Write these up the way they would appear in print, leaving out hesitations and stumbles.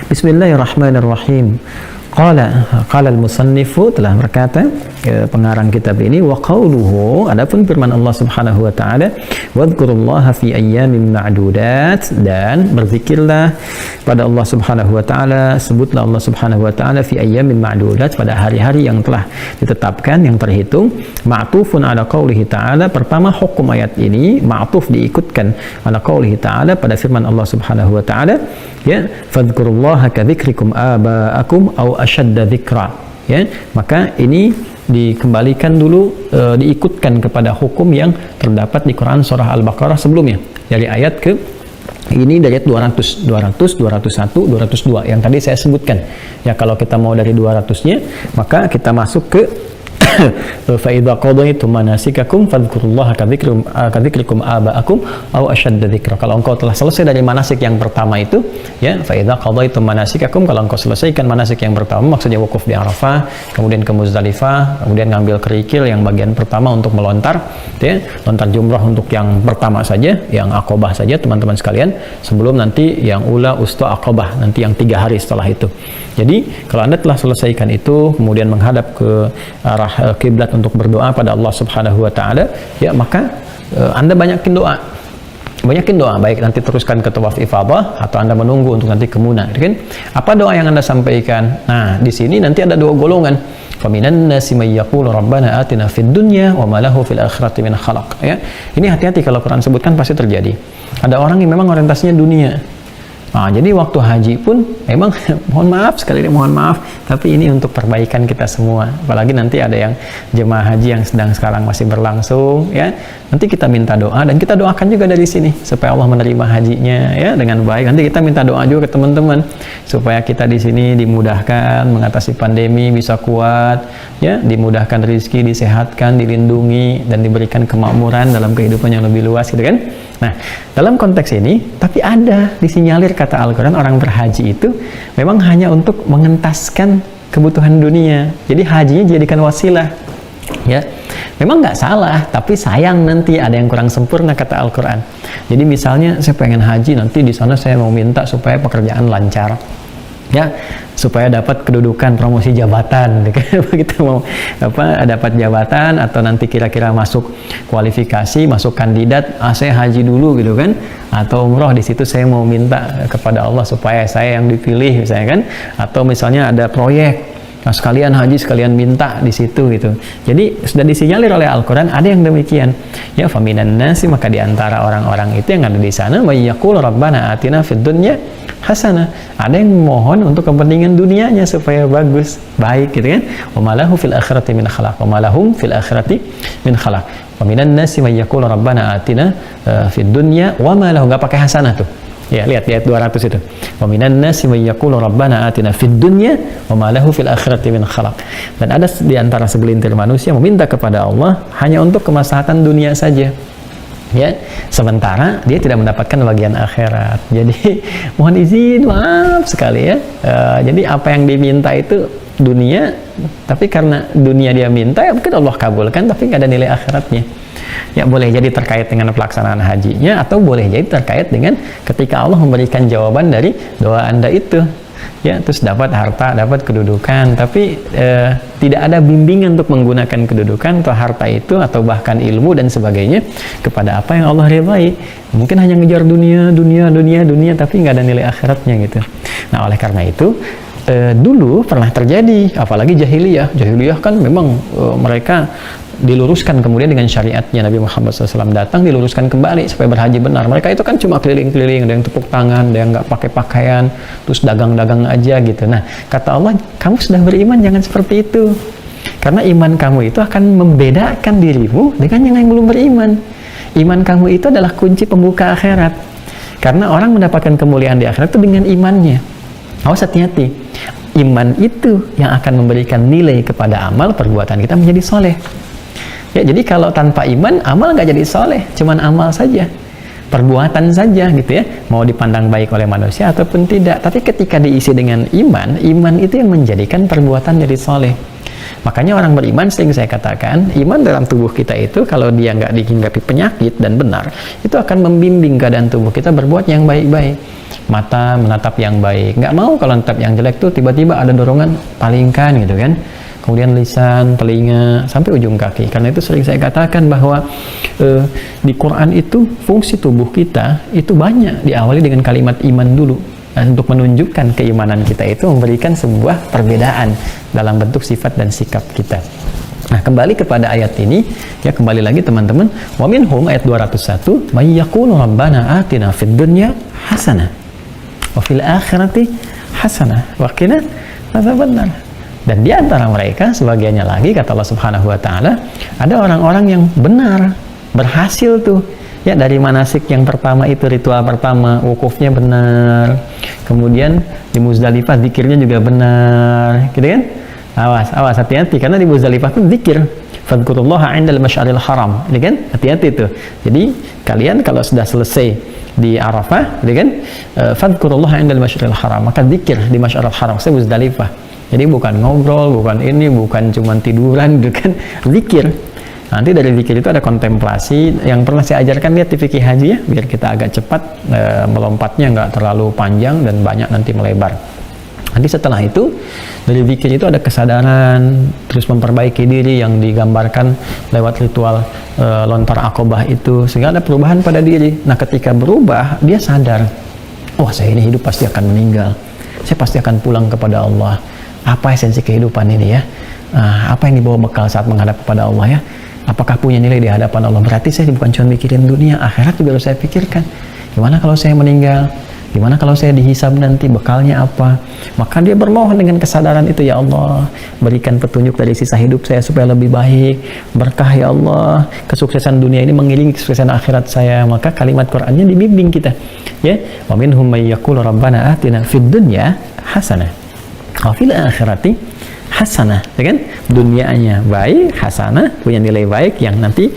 Bismillahirrahmanirrahim. Qala al-musannifu, telah berkata pengarang kitab ini, wa qauluhu, adapun firman Allah Subhanahu wa taala, wadhkurullaha fi ayyamin ma'dudat, dan berzikirlah pada Allah Subhanahu wa taala, sebutlah Allah Subhanahu wa taala fi ayyamin ma'dudat, pada hari-hari yang telah ditetapkan, yang terhitung. Ma'tufun ala qaulihi ta'ala, pertama hukum ayat ini ma'tuf diikutkan ala qaulihi ta'ala, pada firman Allah Subhanahu wa taala, ya, fadhkurullaha ka dzikrikum aba'akum aw ashadda dzikra, ya, maka ini dikembalikan dulu, diikutkan kepada hukum yang terdapat di Quran surah Al-Baqarah sebelumnya, dari ayat ke ini, dari ayat 200, 201, 202 yang tadi saya sebutkan. Ya, kalau kita mau dari 200-nya, maka kita masuk ke fa idza qadaytum manasikakum fadhkurullaha ka dzikrikum aba'akum aw ashadda dzikra. Kalau engkau telah selesai dari manasik yang pertama itu, ya, fa idza qadaytum manasikakum, kalau engkau selesaikan manasik yang pertama, maksudnya wukuf di Arafah, kemudian ke Muzdalifah, kemudian ngambil kerikil yang bagian pertama untuk melontar, ya, lontar jumrah untuk yang pertama saja, yang Aqabah saja teman-teman sekalian, sebelum nanti yang ula, usta, Aqabah, nanti yang 3 hari setelah itu. Jadi kalau Anda telah selesaikan itu, kemudian menghadap ke arah kiblat untuk berdoa pada Allah Subhanahu wa taala, ya, maka Anda banyakin doa, baik nanti teruskan ke tawaf ifadah atau Anda menunggu untuk nanti ke Mina, kan? Apa doa yang Anda sampaikan? Nah, di sini nanti ada 2 golongan. Faminan nasi may yaqulu rabbana atina fid dunya wa ma lahu fil akhirati min khalaq, ya. Ini hati-hati, kalau Quran sebutkan pasti terjadi. Ada orang yang memang orientasinya dunia. Nah, jadi waktu haji pun memang mohon maaf sekali, mohon maaf, tapi ini untuk perbaikan kita semua. Apalagi nanti ada yang jemaah haji yang sedang sekarang masih berlangsung, ya. Nanti kita minta doa, dan kita doakan juga dari sini supaya Allah menerima hajinya, ya, dengan baik. Nanti kita minta doa juga ke teman-teman supaya kita di sini dimudahkan mengatasi pandemi, bisa kuat, ya, dimudahkan rezeki, disehatkan, dilindungi, dan diberikan kemakmuran dalam kehidupan yang lebih luas, gitu kan. Nah, dalam konteks ini, tapi ada disinyalir, kata Al-Quran, orang berhaji itu memang hanya untuk mengentaskan kebutuhan dunia. Jadi hajinya dijadikan wasilah, ya. Memang nggak salah, tapi sayang nanti ada yang kurang sempurna, kata Al-Quran. Jadi misalnya saya pengen haji, nanti di sana saya mau minta supaya pekerjaan lancar, ya, supaya dapat kedudukan, promosi jabatan, begitu, mau dapat jabatan, atau nanti kira-kira masuk kualifikasi, masuk kandidat, saya haji dulu, gitu kan, atau umroh, di situ saya mau minta kepada Allah supaya saya yang dipilih, misalnya kan, atau misalnya ada proyek, nah, sekalian haji, sekalian minta di situ, gitu. Jadi sudah disinyalir oleh Al-Quran ada yang demikian, ya. Faminan nasi, maka diantara orang-orang itu yang ada di sana, may yaqulu rabbana atina fid dunya hasanah, ada yang mohon untuk kepentingan dunianya supaya bagus, baik, gitu kan. Wa malahu fil akhirati min khalaq, wa malahum fil akhirati min khalaq. Faminan nasi may yaqulu rabbana atina fid dunya wa malahu, nggak pakai hasanah tuh. Ya, lihat di ayat 200 itu. Wa minan nasi may yaqulu rabbana atina fid dunya wa ma lahu fil akhirati min khalaq. Dan ada di antara segelintir manusia meminta kepada Allah hanya untuk kemaslahatan dunia saja, ya, sementara dia tidak mendapatkan bagian akhirat. Jadi mohon izin, maaf sekali, ya. Jadi apa yang diminta itu dunia, tapi karena dunia dia minta, ya mungkin Allah kabulkan, tapi nggak ada nilai akhiratnya. Ya, boleh jadi terkait dengan pelaksanaan hajinya, atau boleh jadi terkait dengan ketika Allah memberikan jawaban dari doa Anda itu, ya, terus dapat harta, dapat kedudukan, tapi tidak ada bimbingan untuk menggunakan kedudukan atau harta itu, atau bahkan ilmu dan sebagainya kepada apa yang Allah ridhai. Mungkin hanya ngejar dunia, tapi nggak ada nilai akhiratnya, gitu. Nah, oleh karena itu dulu pernah terjadi, apalagi jahiliyah kan memang mereka diluruskan kemudian dengan syariatnya Nabi Muhammad SAW datang, diluruskan kembali supaya berhaji benar. Mereka itu kan cuma keliling-keliling, ada yang tepuk tangan, ada yang nggak pakai pakaian, terus dagang-dagang aja, gitu. Nah, kata Allah, kamu sudah beriman, jangan seperti itu, karena iman kamu itu akan membedakan dirimu dengan yang lain belum beriman. Iman kamu itu adalah kunci pembuka akhirat, karena orang mendapatkan kemuliaan di akhirat itu dengan imannya. Awas, hati-hati, iman itu yang akan memberikan nilai kepada amal perbuatan kita menjadi soleh. Ya, jadi kalau tanpa iman, amal nggak jadi soleh, cuman amal saja, perbuatan saja, gitu, ya, mau dipandang baik oleh manusia ataupun tidak. Tapi ketika diisi dengan iman, iman itu yang menjadikan perbuatan jadi soleh. Makanya orang beriman, sering saya katakan, iman dalam tubuh kita itu kalau dia nggak dihinggapi penyakit dan benar, itu akan membimbing keadaan tubuh kita berbuat yang baik-baik. mata menatap yang baik, nggak mau kalau menatap yang jelek tuh tiba-tiba ada dorongan palingkan gitu kan. Kemudian lisan, telinga, sampai ujung kaki. Karena itu sering saya katakan bahwa di Quran itu fungsi tubuh kita itu banyak diawali dengan kalimat iman dulu. Untuk menunjukkan keimanan kita itu memberikan sebuah perbedaan dalam bentuk sifat dan sikap kita. Nah, kembali kepada ayat ini, ya kembali lagi teman-teman. Wa minhum ayat 201, may yaqulu rabbana atina fid dunya hasanah wa fil akhirati hasanah wa qina adzabannar. Dan di antara mereka sebagiannya lagi kata Allah Subhanahu wa taala, ada orang-orang yang benar, berhasil tuh. Ya, dari manasik yang pertama itu, ritual pertama, wukufnya benar. Kemudian di Muzdalifah zikirnya juga benar, gitu kan? Awas, hati-hati karena di Muzdalifah pun zikir. Fadhkurullaha 'indal masy'aril haram, gitu kan? Hati-hati tuh. Jadi kalian kalau sudah selesai di Arafah, gitu kan? Fadhkurullaha 'indal masy'aril haram, maka zikir di Masy'aril Haram, saya Muzdalifah. Jadi bukan ngobrol, bukan ini, bukan cuma tiduran, gitu kan? Zikir. Nanti dari zikir itu ada kontemplasi yang pernah saya ajarkan, lihat di fikih haji ya, biar kita agak cepat melompatnya, nggak terlalu panjang dan banyak nanti melebar. Nanti setelah itu dari zikir itu ada kesadaran, terus memperbaiki diri yang digambarkan lewat ritual lontar akobah itu, sehingga ada perubahan pada diri. Nah, ketika berubah dia sadar, wah saya ini hidup pasti akan meninggal, saya pasti akan pulang kepada Allah. Apa esensi kehidupan ini ya? Apa yang dibawa bekal saat menghadap kepada Allah ya? Apakah punya nilai di hadapan Allah? Berarti saya bukan cuma mikirin dunia, akhirat juga harus saya pikirkan. Gimana kalau saya meninggal? Gimana kalau saya dihisab nanti, bekalnya apa? Maka dia bermohon dengan kesadaran itu, ya Allah, berikan petunjuk dari sisa hidup saya supaya lebih baik. Berkah ya Allah, kesuksesan dunia ini mengiringi kesuksesan akhirat saya. Maka kalimat Qur'annya dibimbing kita. Ya, wa minhum may yaqulu rabbana atina fid dunya hasanah wa fil akhirati hasanah, ya kan? Dunianya baik, hasanah, punya nilai baik yang nanti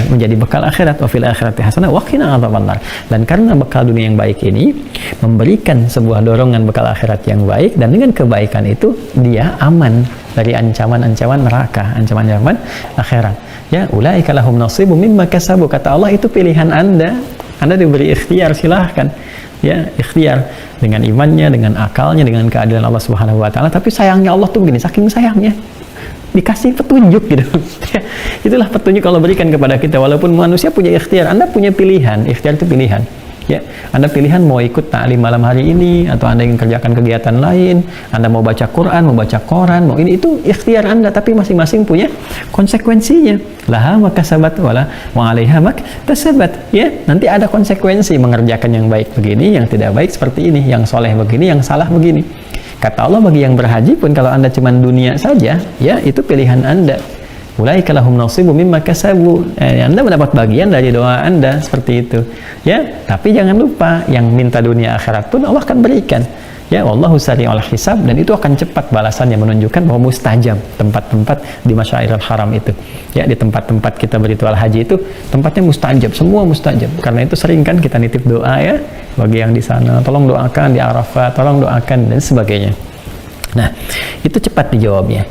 menjadi bekal akhirat. Wa fil akhirati hasanah wa qina adzabannar. Dan karena bekal dunia yang baik ini memberikan sebuah dorongan bekal akhirat yang baik, dan dengan kebaikan itu dia aman dari ancaman-ancaman neraka, ancaman-ancaman akhirat. Ya, ulaika lahum nasibum mimma kasabu. Kata Allah, itu pilihan Anda. Anda diberi ikhtiar, silahkan. Ya, ikhtiar dengan imannya, dengan akalnya, dengan keadilan Allah Subhanahu wa taala. Tapi sayangnya Allah tuh begini, saking sayangnya dikasih petunjuk gitu. Itulah petunjuk Allah berikan kepada kita. Walaupun manusia punya ikhtiar, Anda punya pilihan. Ikhtiar itu pilihan. Ya, Anda pilihan mau ikut ta'lim malam hari ini, atau Anda ingin kerjakan kegiatan lain, Anda mau baca Quran, mau baca koran, mau ini, itu ikhtiar Anda, tapi masing-masing punya konsekuensinya. Laha makasabat wala wa 'alaiha maktasabat. Ya, nanti ada konsekuensi mengerjakan yang baik begini, yang tidak baik seperti ini, yang soleh begini, yang salah begini. Kata Allah, bagi yang berhaji pun kalau Anda cuma dunia saja, ya itu pilihan Anda. Ulaika lahum nasibum mimma kasabu. Anda mendapat bagian dari doa Anda, seperti itu. Ya, tapi jangan lupa yang minta dunia akhirat pun Allah akan berikan. Ya, wallahu sari'ul hisab, dan itu akan cepat balasannya, menunjukkan bahwa mustajab tempat-tempat di Masy'aril Haram itu. Ya, di tempat-tempat kita berritual haji itu tempatnya mustajab, semua mustajab. Karena itu sering kan kita nitip doa ya bagi yang di sana, tolong doakan di Arafah, tolong doakan dan sebagainya. Nah, itu cepat dijawabnya.